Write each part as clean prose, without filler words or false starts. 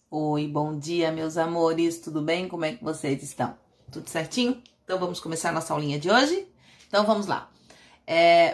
Oi, bom dia, meus amores, tudo bem? Como é que vocês estão? Tudo certinho? Então vamos começar a nossa aulinha de hoje? Então vamos lá.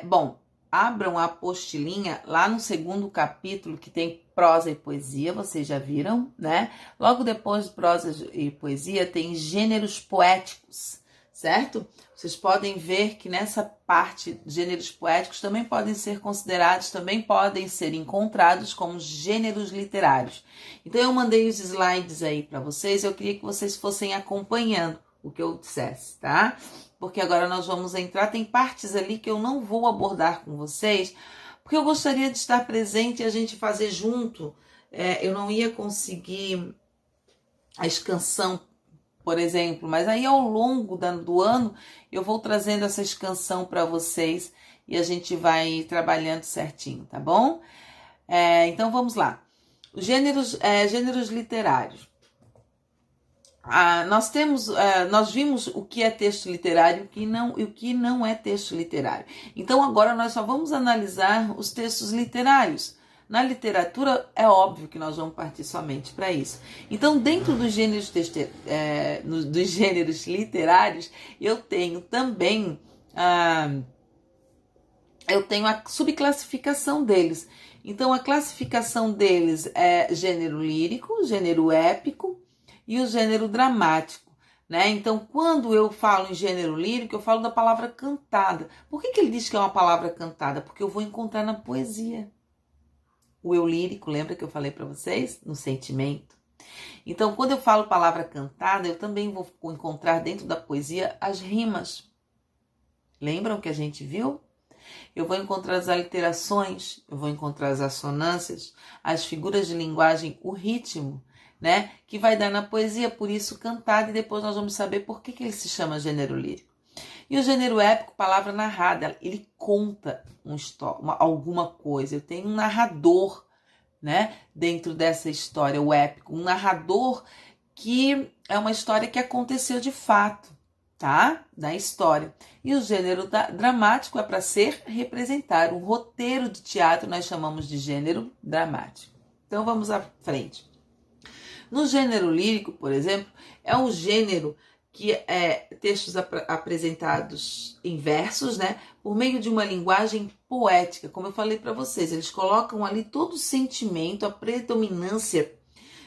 Bom, abram a apostilinha lá no segundo capítulo que tem prosa e poesia, vocês já viram, né? Logo depois de prosa e poesia tem gêneros poéticos, certo? Vocês podem ver que nessa parte, gêneros poéticos também podem ser considerados, também podem ser encontrados como gêneros literários. Então eu mandei os slides aí para vocês, eu queria que vocês fossem acompanhando o que eu dissesse, tá? Porque agora nós vamos entrar, tem partes ali que eu não vou abordar com vocês, porque eu gostaria de estar presente e a gente fazer junto. Eu não ia conseguir a escansão, por exemplo, mas aí ao longo do ano eu vou trazendo essa escansão para vocês e a gente vai trabalhando certinho, tá bom? Então vamos lá. Os gêneros literários. Nós vimos o que é texto literário e o que não é texto literário. Então agora nós só vamos analisar os textos literários. Na literatura é óbvio que nós vamos partir somente para isso. Então dentro dos gêneros literários eu tenho também a subclassificação deles. Então a classificação deles é gênero lírico, gênero épico e o gênero dramático, né? Então, quando eu falo em gênero lírico, eu falo da palavra cantada. Por que ele diz que é uma palavra cantada? Porque eu vou encontrar na poesia. O eu lírico, lembra que eu falei para vocês? No sentimento. Então, quando eu falo palavra cantada, eu também vou encontrar dentro da poesia as rimas. Lembram que a gente viu? Eu vou encontrar as aliterações, eu vou encontrar as assonâncias, as figuras de linguagem, o ritmo, né, que vai dar na poesia, por isso cantado, e depois nós vamos saber por que ele se chama gênero lírico. E o gênero épico, palavra narrada, ele conta alguma coisa, eu tenho um narrador, né, dentro dessa história, o épico, um narrador que é uma história que aconteceu de fato, tá, da história. E o gênero dramático é para ser representar, um roteiro de teatro nós chamamos de gênero dramático. Então vamos à frente. No gênero lírico, por exemplo, é um gênero que é textos apresentados em versos, né, por meio de uma linguagem poética, como eu falei para vocês, eles colocam ali todo o sentimento, a predominância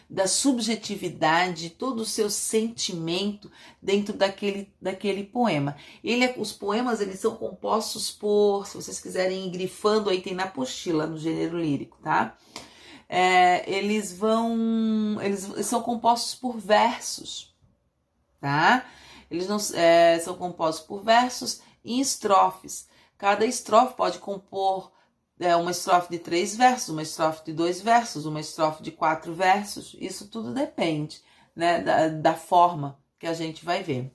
da subjetividade, todo o seu sentimento dentro daquele poema. Os poemas eles são compostos por, se vocês quiserem ir grifando, aí tem na apostila, no gênero lírico, tá? Eles são compostos por versos, tá? Eles não são compostos por versos e estrofes. Cada estrofe pode compor uma estrofe de 3 versos, uma estrofe de 2 versos, uma estrofe de 4 versos. Isso tudo depende, né, da forma que a gente vai ver.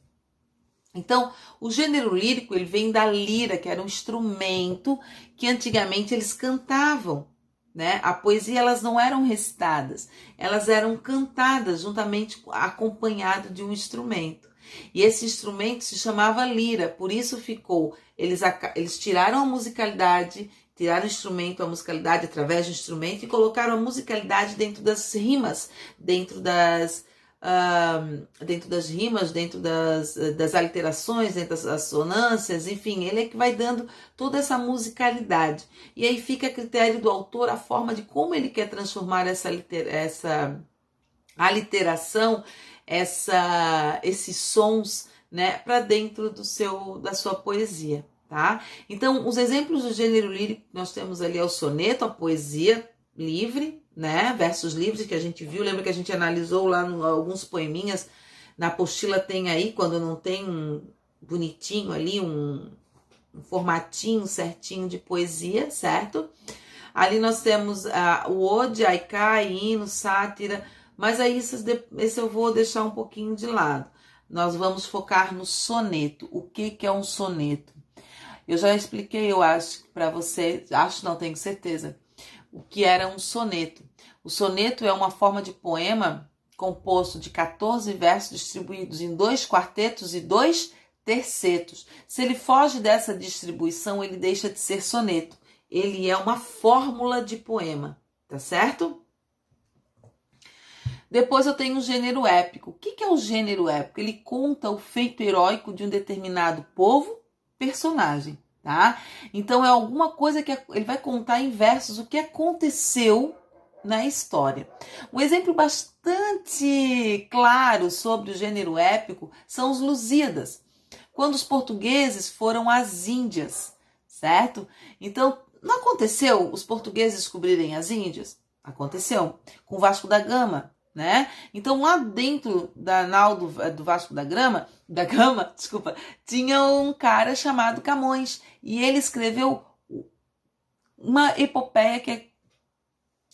Então, o gênero lírico ele vem da lira, que era um instrumento que antigamente eles cantavam. Né? A poesia elas não eram recitadas, elas eram cantadas juntamente acompanhado de um instrumento. E esse instrumento se chamava lira, por isso ficou. Eles tiraram a musicalidade, tiraram o instrumento, a musicalidade através do instrumento e colocaram a musicalidade dentro das rimas, dentro das rimas, dentro das aliterações, dentro das assonâncias, enfim, ele é que vai dando toda essa musicalidade. E aí fica a critério do autor a forma de como ele quer transformar essa aliteração, esses sons, né, para dentro da sua poesia, tá? Então, os exemplos do gênero lírico que nós temos ali é o soneto, a poesia livre, né, versos livres que a gente viu, lembra que a gente analisou lá alguns poeminhas, na apostila tem aí, quando não tem bonitinho ali, um formatinho certinho de poesia, certo? Ali nós temos o ode, haikai, hino, sátira, mas aí esse eu vou deixar um pouquinho de lado. Nós vamos focar no soneto. O que é um soneto? Eu já expliquei, eu acho, para você, não tenho certeza, o que era um soneto. O soneto é uma forma de poema composto de 14 versos distribuídos em 2 quartetos e 2 tercetos. Se ele foge dessa distribuição, ele deixa de ser soneto. Ele é uma fórmula de poema, tá certo? Depois eu tenho o gênero épico. O que é o gênero épico? Ele conta o feito heróico de um determinado povo, personagem, tá? Então é alguma coisa que ele vai contar em versos o que aconteceu na história. Um exemplo bastante claro sobre o gênero épico são os Lusíadas, quando os portugueses foram às Índias, certo? Então, não aconteceu os portugueses descobrirem as Índias? Aconteceu, com Vasco da Gama, né? Então, lá dentro da nau do Vasco da Gama, desculpa, tinha um cara chamado Camões, e ele escreveu uma epopeia que é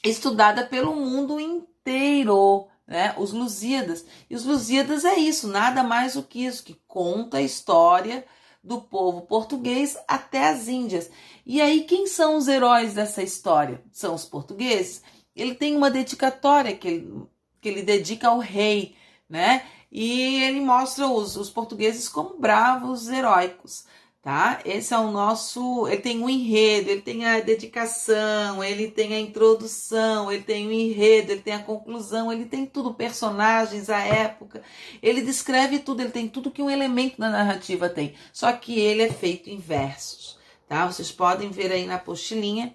estudada pelo mundo inteiro, né? Os Lusíadas. E os Lusíadas é isso, nada mais do que isso, que conta a história do povo português até as Índias. E aí, quem são os heróis dessa história? São os portugueses. Ele tem uma dedicatória que ele dedica ao rei, né? E ele mostra os portugueses como bravos, heróicos. Tá? Esse é o nosso, ele tem um enredo, ele tem a dedicação, ele tem a introdução, ele tem o enredo, ele tem a conclusão, ele tem tudo, personagens, a época, ele descreve tudo, ele tem tudo que um elemento da narrativa tem, só que ele é feito em versos, tá? Vocês podem ver aí na apostilinha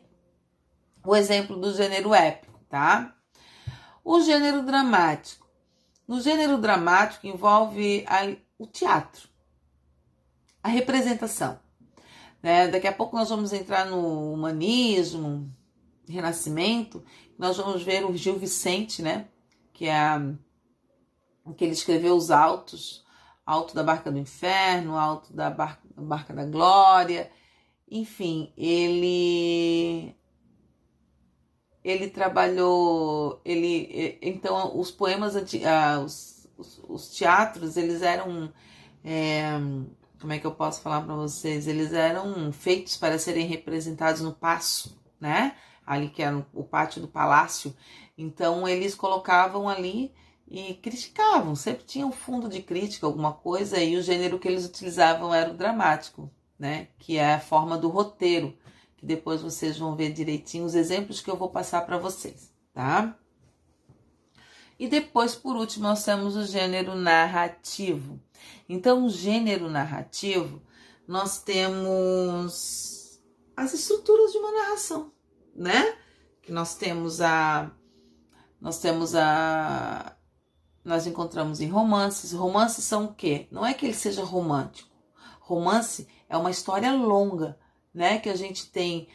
o exemplo do gênero épico, tá? O gênero dramático. No gênero dramático envolve o teatro, a representação, né? Daqui a pouco nós vamos entrar no humanismo, renascimento, nós vamos ver o Gil Vicente, né? Que ele escreveu os autos, Alto da Barca do Inferno, Alto da Barca da Glória, enfim, ele trabalhou, então os poemas, os teatros, eles eram como é que eu posso falar para vocês? Eles eram feitos para serem representados no paço, né? Ali que era o pátio do palácio. Então eles colocavam ali e criticavam. Sempre tinha um fundo de crítica, alguma coisa. E o gênero que eles utilizavam era o dramático, né? Que é a forma do roteiro. Que depois vocês vão ver direitinho os exemplos que eu vou passar para vocês, tá? E depois, por último, nós temos o gênero narrativo. Então, o gênero narrativo, nós temos as estruturas de uma narração, né? Que nós encontramos em romances. Romances são o quê? Não é que ele seja romântico. Romance é uma história longa, né? Que a gente tem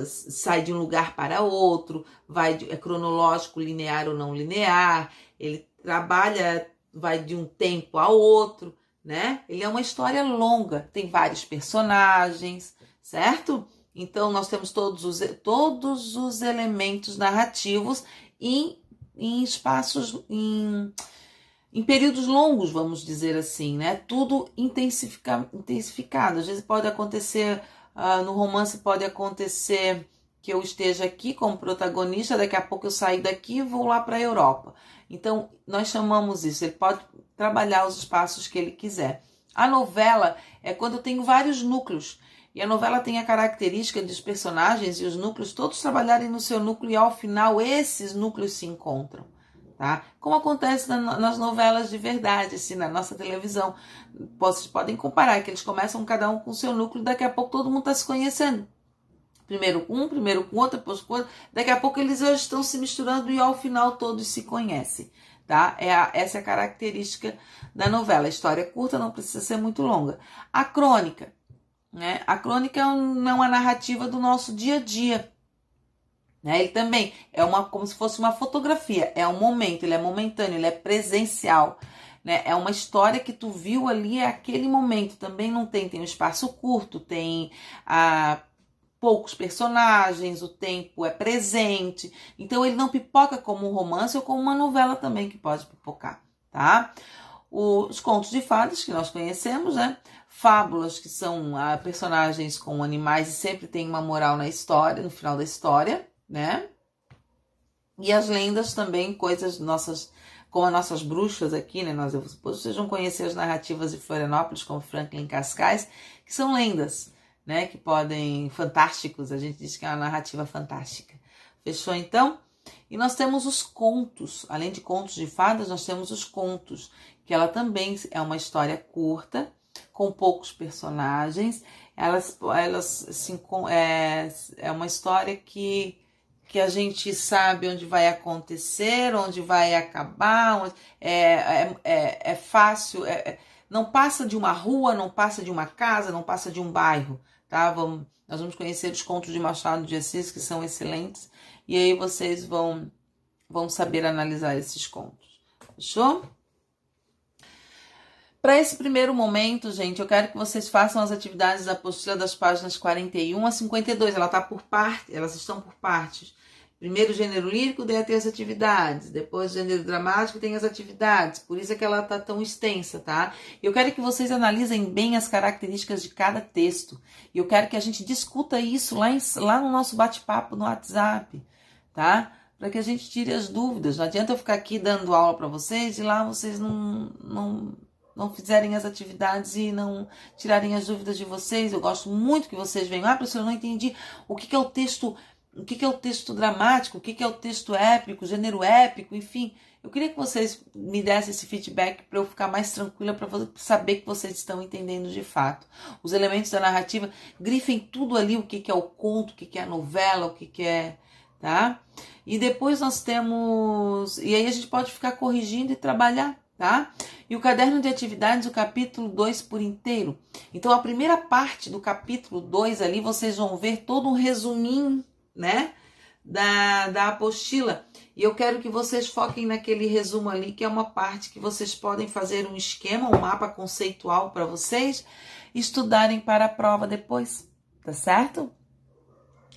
sai de um lugar para outro, é cronológico, linear ou não linear, ele vai de um tempo a outro, né? Ele é uma história longa, tem vários personagens, certo? Então nós temos todos os elementos narrativos em espaços, em períodos longos, vamos dizer assim, né? Tudo intensificado. Às vezes pode acontecer, no romance pode acontecer que eu esteja aqui como protagonista, daqui a pouco eu saio daqui e vou lá para a Europa. Então, nós chamamos isso, ele pode trabalhar os espaços que ele quiser. A novela é quando eu tenho vários núcleos, e a novela tem a característica dos personagens e os núcleos todos trabalharem no seu núcleo e ao final esses núcleos se encontram. Tá? Como acontece nas novelas de verdade, assim, na nossa televisão. Vocês podem comparar, que eles começam cada um com o seu núcleo, daqui a pouco todo mundo está se conhecendo. Primeiro com um, primeiro com outro, depois com outro. Daqui a pouco eles já estão se misturando e ao final todos se conhecem. Tá? Essa é a característica da novela. A história é curta, não precisa ser muito longa. A crônica, né? A crônica é uma narrativa do nosso dia a dia. Ele também é como se fosse uma fotografia, é um momento, ele é momentâneo, ele é presencial, né? É uma história que tu viu ali, é aquele momento, também não tem um espaço curto, tem poucos personagens, o tempo é presente, então ele não pipoca como um romance ou como uma novela também que pode pipocar, tá? Os contos de fadas que nós conhecemos, né? Fábulas, que são personagens com animais e sempre tem uma moral na história, no final da história, né? E as lendas também, coisas nossas, como as nossas bruxas aqui, né? Vocês vão conhecer as narrativas de Florianópolis, como Franklin Cascais, que são lendas, né? Que fantásticos, a gente diz que é uma narrativa fantástica. Fechou então? E nós temos os contos, além de contos de fadas, nós temos os contos, que ela também é uma história curta, com poucos personagens. É uma história que a gente sabe onde vai acontecer, onde vai acabar, é fácil, não passa de uma rua, não passa de uma casa, não passa de um bairro, tá? Nós vamos conhecer os contos de Machado de Assis, que são excelentes, e aí vocês vão saber analisar esses contos. Fechou? Para esse primeiro momento, gente, eu quero que vocês façam as atividades da apostila das páginas 41 a 52. Elas estão por partes. Primeiro gênero lírico, daí tem as atividades. Depois gênero dramático, tem as atividades. Por isso é que ela tá tão extensa, tá? Eu quero que vocês analisem bem as características de cada texto. E eu quero que a gente discuta isso lá no nosso bate-papo no WhatsApp, tá? Para que a gente tire as dúvidas. Não adianta eu ficar aqui dando aula para vocês e lá vocês não fizerem as atividades e não tirarem as dúvidas de vocês. Eu gosto muito que vocês venham. Professor, eu não entendi o que é o texto dramático, o que é o texto épico, gênero épico, enfim. Eu queria que vocês me dessem esse feedback para eu ficar mais tranquila, para saber que vocês estão entendendo de fato. Os elementos da narrativa, grifem tudo ali, o que é o conto, o que é a novela, o que é, tá? E depois nós temos... E aí a gente pode ficar corrigindo e trabalhar, tá? E o caderno de atividades, o capítulo 2 por inteiro. Então, a primeira parte do capítulo 2 ali, vocês vão ver todo um resuminho, né, da apostila. E eu quero que vocês foquem naquele resumo ali, que é uma parte que vocês podem fazer um esquema, um mapa conceitual para vocês estudarem para a prova depois, tá certo?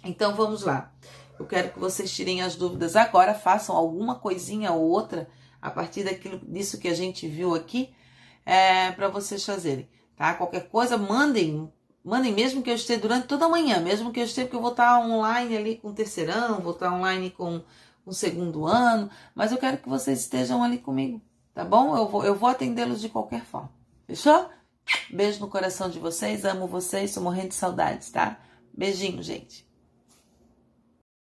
Então, vamos lá. Eu quero que vocês tirem as dúvidas agora, façam alguma coisinha ou outra a partir disso que a gente viu aqui, para vocês fazerem, tá? Qualquer coisa, mandem mesmo que eu esteja durante toda a manhã, mesmo que eu esteja, porque eu vou estar online ali com o terceirão, vou estar online com o segundo ano, mas eu quero que vocês estejam ali comigo, tá bom? Eu vou atendê-los de qualquer forma, fechou? Beijo no coração de vocês, amo vocês, tô morrendo de saudades, tá? Beijinho, gente.